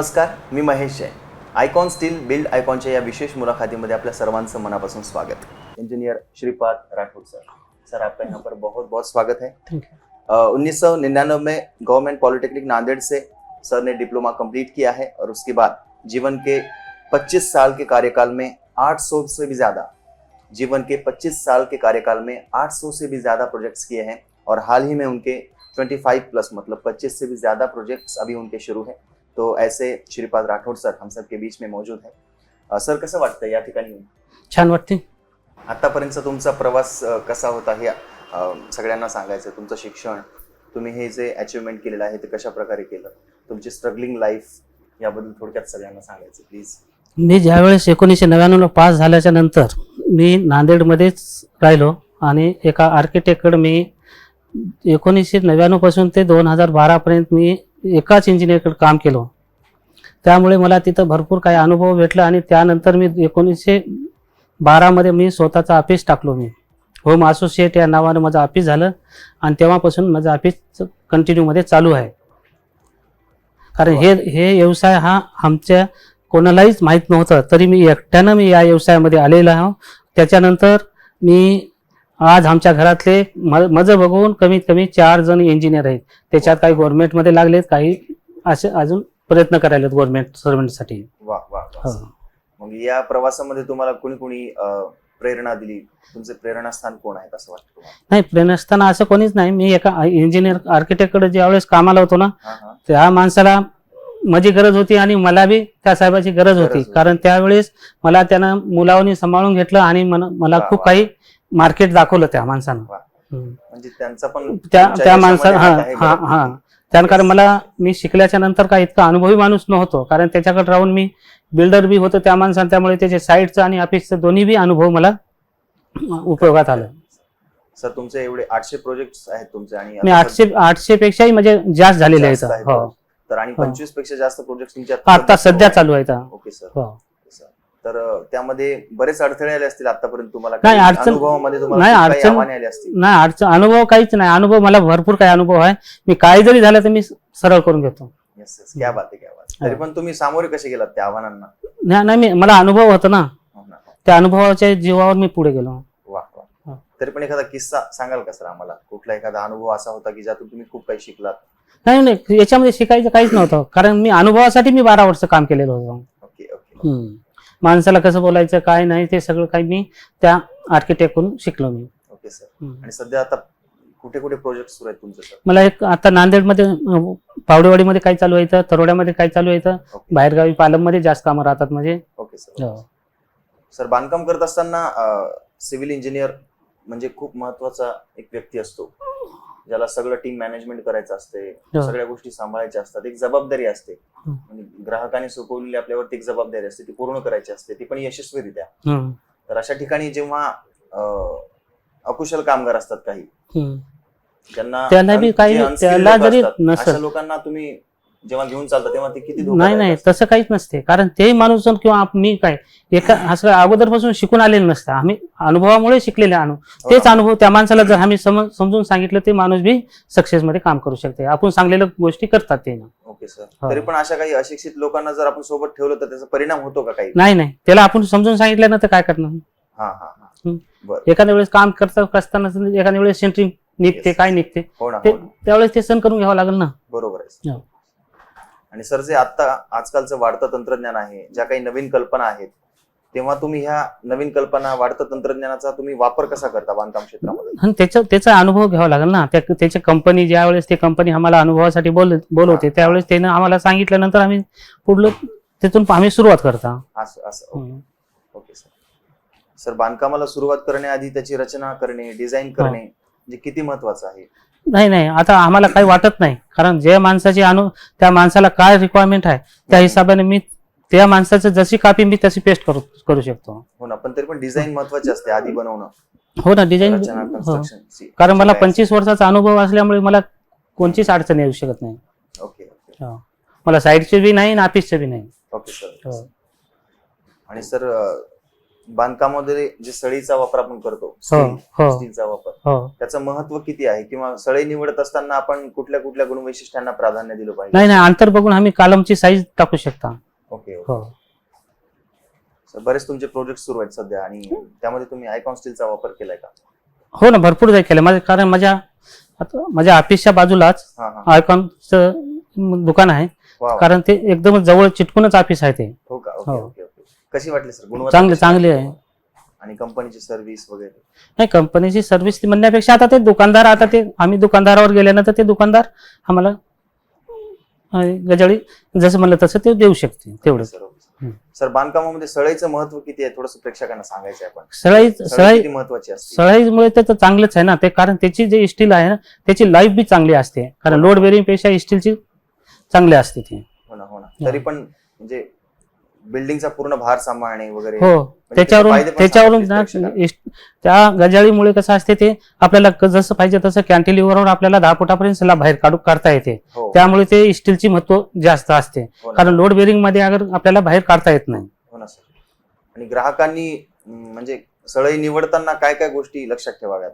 नमस्कार, मी महेश आहे. Icon steel build आयकॉनच्या या विशेष मुलाखतीमध्ये आपल्या सर्वांचं मनापासून स्वागत. इंजीनियर श्रीपाद राठौड़ सर आपका यहाँ पर बहुत बहुत स्वागत है. 1999 में गवर्नमेंट पॉलिटेक्निक नांदेड़ से सर ने डिप्लोमा कंप्लीट किया है और उसके बाद जीवन के 25 साल के कार्यकाल में 800 से भी ज्यादा प्रोजेक्ट्स किए हैं और हाल ही में उनके 25 प्लस मतलब 25 से भी ज्यादा प्रोजेक्ट्स अभी उनके शुरू हैं. तो ऐसे श्रीपाद राठौड़ सर हम सबके बीच में मौजूद है. सर कसं वाटतं या ठिकाणी येऊन? छान वाटते. आतापर्यंत तुमचा प्रवास कसा होता हे सगळ्यांना सांगायचं. तुमचं शिक्षण, तुम्ही हे जे अचिव्हमेंट केलेलं आहे ते कशा प्रकारे केलं, तुमची स्ट्रगलिंग लाईफ याबद्दल थोडक्यात सगळ्यांना सांगायचं प्लीज. मी ज्यावेळेस 1999 पास झाल्याच्या नंतर मी नांदेडमध्येच राहिलो आणि एका आर्किटेक्टकडे मी 1999 पासून ते 2012 पर्यंत मी एकाच इंजिनियरकडे काम केलं. त्यामुळे मला तिथं भरपूर काही अनुभव भेटला आणि त्यानंतर मी 1912 मध्ये मी स्वतःचं ऑफिस टाकलो. मी होम असोसिएट या नावानं माझं ऑफिस झालं आणि तेव्हापासून माझं ऑफिस कंटिन्यू मध्ये चालू आहे. कारण हे व्यवसाय हा आमच्या कोणालाच माहीत नव्हतं, तरी मी एकट्यानं या व्यवसायामध्ये आलेलो आहे. त्याच्यानंतर मी आज आमच्या घरातले माझं बघून कमीत कमी 4 जण इंजिनियर आहेत. त्याच्यात काही गव्हर्नमेंटमध्ये लागलेत, काही असे अजून प्रयत्न करायलेत गव्हर्नमेंट सर्व्हंटसाठी. वा वा वा. मग या प्रवासामध्ये तुम्हाला कोणी प्रेरणा दिली? तुमचे प्रेरणास्थान कोण आहेत असं वाटतं? नाही, प्रेरणास्थान असं कोणीच नाही. मी एका इंजिनियर आर्किटेक्टकडे ज्यावेळेस कामाला होतो ना, त्या माणसाला माझी गरज होती आणि मला बी त्या साहेबाची गरज होती. कारण त्यावेळेस मला त्यानं मुलावनी सांभाळून घेतलं आणि मला खूप काही मार्केट दाखवलं त्या माणसानं. म्हणजे त्यांचा पण त्या माणसानं त्यानं कारण मी शिकल्याच्या नंतर काय इतका अनुभवी माणूस नव्हतो, कारण त्याच्याकडे राहून मी बिल्डर बी होतो त्या माणसानं. त्यामुळे त्याचे साईटचा आणि ऑफिसचा दोन्ही बी अनुभव मला उपयोगात आला. सर तुमचे एवढे 800 प्रोजेक्ट्स आहेत तुमचे आणि मी 800 पेक्षाही म्हणजे जास्त झालेले आहेत. हो. तर आणि 25 पेक्षा जास्त प्रोजेक्ट तुमच्या आता सध्या चालू आहेत. Okay sir. तर त्यामध्ये बरेच अडथळे आले असतील आतापर्यंत तुम्हाला? नाही, अनुभवामध्ये तुम्हाला काही आव्हाने आली असतील? नाही, अनुभव काहीच नाही. अनुभव मला भरपूर काही अनुभव आहे. मी काही जरी झालं तर मी सरळ करून घेतो. क्या बात आहे, क्या बात. तरी पण तुम्ही सामोरे कसे गेलात त्या आव्हानांना? नाही, मला अनुभव होता ना, त्या अनुभवाच्या जीवावर मी पुढे गेलो. वा वा. तरी पण एखादा किस्सा सांगाल का सर आम्हाला? कुठला एखादा अनुभव असा होता की ज्यातून तुम्ही खूप काही शिकलात? नाही, याच्यामध्ये शिकायचं काहीच नव्हतं, कारण मी अनुभवासाठी मी 12 वर्ष काम केलेलं होतं. ओके. माणसाला कसं बोलायचं काय नाही ते सगळं काही मी त्या आर्किटेक्टकडून शिकलो मी. Okay sir. आणि सध्या आता कुठे कुठे प्रोजेक्ट सुरू आहेत तुमचे सर? मला एक आता नांदेडमध्ये पावडेवाडीमध्ये काय चालू आहे, तरोड्यामध्ये काय चालू आहे, बाहेरगावी पालममध्ये जास्त कामं राहतात म्हणजे. Okay sir. सर बांधकाम करत असताना सिव्हिल इंजिनियर म्हणजे खूप महत्वाचा एक व्यक्ती असतो, ज्याला सगळं टीम मॅनेजमेंट करायचं असते, सगळ्या गोष्टी सांभाळायच्या असतात, एक जबाबदारी असते. ग्राहकाने सोपवलेली आपल्यावरती एक जबाबदारी असते, ती पूर्ण करायची असते, ती पण यशस्वीरित्या. तर अशा ठिकाणी जेव्हा अकुशल कामगार असतात काही, त्यांना बी काही त्याला जरी अशा लोकांना तुम्ही जेव्हा घेऊन चालता तेव्हा ते किती नाही तसं काहीच नसते. कारण ते माणूस किंवा मी काय एका असं अगोदरपासून शिकून आलेलं नसतं. आम्ही अनुभवामुळे शिकलेले तेच अनुभव त्या माणसाला जर आम्ही समजून सांगितलं ते माणूस बी सक्सेस मध्ये काम करू शकते. आपण सांगलेल्या गोष्टी करतात ते. Okay sir. तरी पण अशा काही अशिक्षित लोकांना जर आपण सोबत ठेवलं तर त्याचा परिणाम होतो का काही? नाही, त्याला आपण समजून सांगितलं ना तर काय करणार. एखाद्या वेळेस काम असताना एखाद्या वेळेस सेंट्रिंग निघते, काय निघते, त्यावेळेस ते सण करून घ्यावं लागेल ना. बरोबर आहे. आणि सर जे आता आजकालचं वाढतं तंत्रज्ञान आहे, ज्या काही नवीन कल्पना आहेत, तेव्हा तुम्ही ह्या नवीन कल्पना वाढतं तंत्रज्ञानाचा तुम्ही वापर कसा करता बांधकाम क्षेत्रामध्ये? त्याचा अनुभव घ्यावा लागेल ना. त्याची कंपनी ज्यावेळेस ती कंपनी आम्हाला अनुभवासाठी बोलवते त्यावेळेस त्यानं आम्हाला सांगितल्यानंतर आम्ही पुढलं तिथून आम्ही सुरुवात करता. Okay sir. सर बांधकामाला सुरुवात करण्याआधी त्याची रचना करणे, डिझाईन करणे म्हणजे किती महत्वाचं आहे? नाही, आता आम्हाला काही वाटत नाही, कारण जे माणसाची त्या माणसाला काय रिक्वायरमेंट आहे त्या हिशोबाने मी त्या माणसाचं जशी कॉपी मी तशी पेस्ट करू शकतो. हो ना. पण तरी पण डिझाईन महत्वाची असते आधी बनवणं. हो ना, डिझाईन. कारण मला 25 वर्षाचा अनुभव असल्यामुळे मला कोणतीच अडचण येऊ शकत नाही. ओके. मला साईडचे बी नाही आणि ऑफिसचे बी नाही. Okay sir. आणि सर बांधकामामध्ये जे सळीचा वापर आपण करतो, हो. स्टीलचा वापर, हो. त्याचं महत्व किती आहे, किंवा सळई निवडत असताना आपण कुठल्या कुठल्या गुणवैशिष्ट्यांना प्राधान्य दिलं पाहिजे? नाही अंतर बघून आम्ही कॉलमची साईज टाकू शकता. ओके. हो. सर, बरेच तुमचे प्रोजेक्ट सुरू आहेत सध्या, आणि त्यामध्ये तुम्ही आयकॉन स्टीलचा वापर केलाय का? हो ना, भरपूर काही केलं माझं. कारण माझ्या ऑफिसच्या बाजूलाच आयकॉनचं दुकान आहे. वा. कारण ते एकदम जवळ चिटकूनच ऑफिस आहे ते. हो का? हो. ओके. कशी वाटली सर गुणवत्ता? चांगली आहे. आणि कंपनीची सर्व्हिस वगैरे? नाही, कंपनीची सर्व्हिस म्हणण्यापेक्षा आता ते दुकानदार, आम्ही दुकानदारावर गेल्यानंतर ते दुकानदार आम्हाला गजाळी जसं म्हणलं तसं ते देऊ शकते तेवढं. सर, बांधकामामध्ये सळईचं महत्व किती आहे, थोडंसं प्रेक्षकांना सांगायचं आहे आपण. सळई किती महत्वाची असते? सळईमुळे तर चांगलंच आहे ना ते, कारण त्याची जे स्टील आहे ना त्याची लाईफ बी चांगली असते. कारण लोड बेरिंग पेक्षा स्टीलची चांगली असते ती. हो ना. तरी पण म्हणजे बिल्डिंगचा पूर्ण भार सांभाळणे वगैरे. हो, त्याच्यावरून त्या गजाळीमुळे कसं असते ते आपल्याला जसं पाहिजे तसं कॅन्टिलिव्हरवर आपल्याला 10 फुटापर्यंत बाहेर काढता येते. त्यामुळे ते स्टीलची महत्व जास्त असते. कारण लोड बेरिंग मध्ये आपल्याला बाहेर काढता येत नाही. हो ना सर. आणि ग्राहकांनी म्हणजे सळई निवडताना काय काय गोष्टी लक्षात ठेवाव्यात,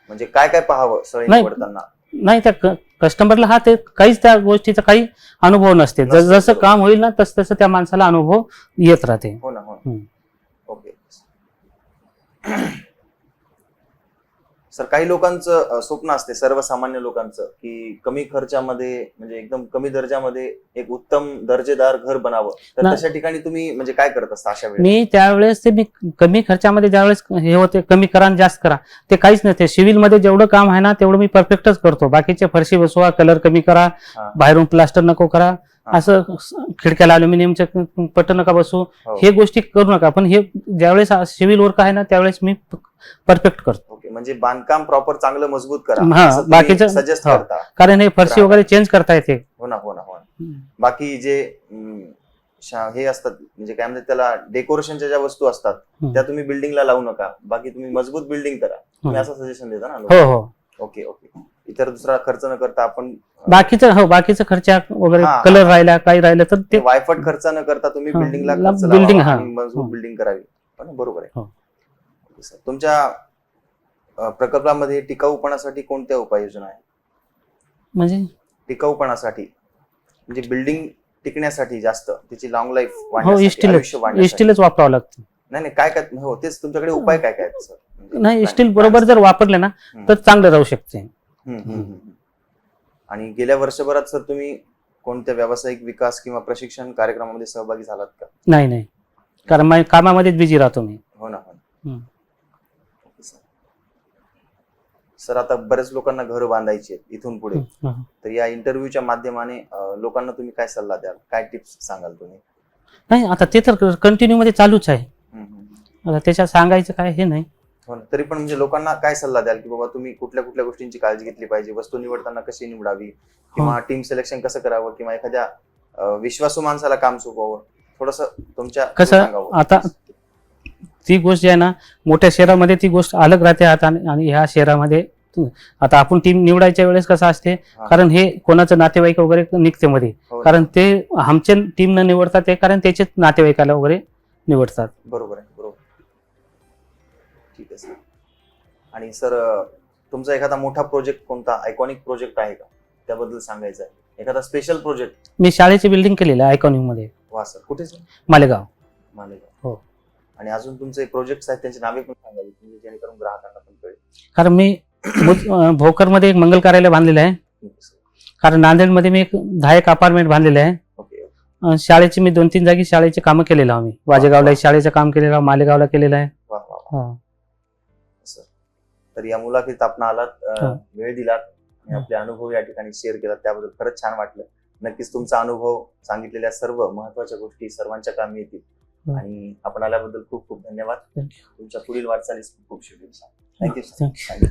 म्हणजे काय काय पाहावं सळई निवडताना? नाही, त्या कस्टमरला ते काहीच त्या गोष्टीचा काही अनुभव नसते. जसं काम होईल ना तसं त्या माणसाला अनुभव येत राहते. हो ना. ओके. सर, काही लोकांचं स्वप्न असते, सर्वसामान्य लोकांचं, की कमी खर्चामध्ये म्हणजे एकदम कमी दर्जामध्ये एक उत्तम दर्जेदार घर बनावं. तर तशा ठिकाणी तुम्ही म्हणजे काय करत असता अशा वेळेस? मी त्यावेळेस मी कमी खर्चामध्ये ज्यावेळेस हे होते, कमी करा जास्त करा, ते काहीच नसते. सिव्हिल मध्ये जेवढं काम आहे ना तेवढं मी परफेक्टच करतो. बाकीचे फरशी बसवा, कलर कमी करा, बाहेरून प्लास्टर नको करा, असं खिडक्याला अल्युमिनियमचे पट नका बसू, हे गोष्टी करू नका. पण हे ज्यावेळेस सिव्हिल वर्क आहे ना त्यावेळेस मी परफेक्ट करतो. ओके. म्हणजे बांधकाम प्रॉपर चांगलं मजबूत करा, बाकीचं सजेस्ट करता. कारण हे फरशी वगैरे चेंज करता येते. हो ना. बाकी जे हे असतात म्हणजे काय म्हणतात त्याला, डेकोरेशनच्या ज्या वस्तू असतात त्या तुम्ही बिल्डिंगला लावू नका, बाकी तुम्ही मजबूत बिल्डिंग करा, तुम्ही असं सजेशन देता ना? हो. ओके. इतर दुसरा खर्च न करता आपण बाकीचं खर्च वगैरे, कलर राहिला काही राहिलं तर ते वायफट खर्च न करता तुम्ही बिल्डिंगला मजबूत बिल्डिंग करावी. बरोबर आहे. तुमच्या प्रकल्पामध्ये टिकाऊपणासाठी कोणत्या उपाययोजना आहेत? म्हणजे टिकाऊपणासाठी म्हणजे बिल्डिंग टिकण्यासाठी, जास्त त्याची लॉंग लाईफ वाढण्यासाठी स्टीलच वापरावं लागतं. नाही काय हो, तेच तुमच्याकडे उपाय काय काय? नाही, स्टील बरोबर जर वापरले ना तर चांगलं राहू शकते. आणि गेल्या वर्षभरात सर तुम्ही कोणत्या व्यावसायिक विकास किंवा प्रशिक्षण कार्यक्रमामध्ये सहभागी झालात का? नाही, कारण माझ्या कामामध्येच बिझी राहतो मी. हो ना. सर, आता बरेच लोकांना घर बांधायची आहेत इथून पुढे, तर या इंटरव्ह्यूच्या माध्यमाने लोकांना तुम्ही काय सल्ला द्याल, काय टिप्स सांगाल तुम्ही? नाही, आता ते तर कंटिन्यू मध्ये चालूच आहे. आता त्याच्यात सांगायचं काय हे नाही. हो ना. तरी पण म्हणजे लोकांना काय सल्ला द्याल, की बाबा तुम्ही कुठल्या कुठल्या गोष्टींची काळजी घेतली पाहिजे, वस्तू निवडताना कशी निवडावी, किंवा टीम सिलेक्शन कसं करावं, किंवा एखाद्या विश्वासू माणसाला काम सोपवावं, थोडस तुमच्या कसं? आता ती गोष्ट जी आहे ना, मोठ्या शहरामध्ये ती गोष्ट अलग राहते. आणि ह्या शहरामध्ये आता आपण टीम निवडायच्या वेळेस कसं असते, कारण हे कोणाचं नातेवाईक वगैरे निघते मध्ये, कारण ते आमच्या टीम न निवडतात ते, कारण त्याचे नातेवाईकाला वगैरे निवडतात. बरोबर आहे. ठीक आहे सर. आणि सर, तुमचा एखादा मोठा प्रोजेक्ट कोणता आयकॉनिक प्रोजेक्ट आहे का, त्याबद्दल सांगायचं आहे? एखादा स्पेशल प्रोजेक्ट? मी शाळेची बिल्डिंग केलेलं आहे आयकॉनिक मध्ये. वा सर, कुठे सर? मालेगाव. हो. आणि अजून तुमचे प्रोजेक्ट्स आहेत त्यांची नावे पण सांगावी, जेणेकरून ग्राहकांना पण कळेल. कारण मी भोकर मध्ये एक मंगल कार्यालय बांधलेलं आहे. कारण नांदेडमध्ये मी एक 10 अपार्टमेंट बांधलेले आहे. शाळेची मी 2-3 जागी शाळेचे कामं केलेलं आम्ही. वाजेगावला शाळेचं काम केलेलं आहे, मालेगावला केलेलं आहे. तर या मुलाखतीत आपण आलात, वेळ दिलात आणि आपले अनुभव या ठिकाणी शेअर केलात, त्याबद्दल खरंच छान वाटलं. नक्कीच तुमचा अनुभव सांगितलेल्या सर्व महत्वाच्या गोष्टी सर्वांच्या कामी येतील, आणि आपण आल्याबद्दल खूप खूप धन्यवाद. तुमच्या पुढील वाटचालीस खूप खूप शुभेच्छा. थँक्यू.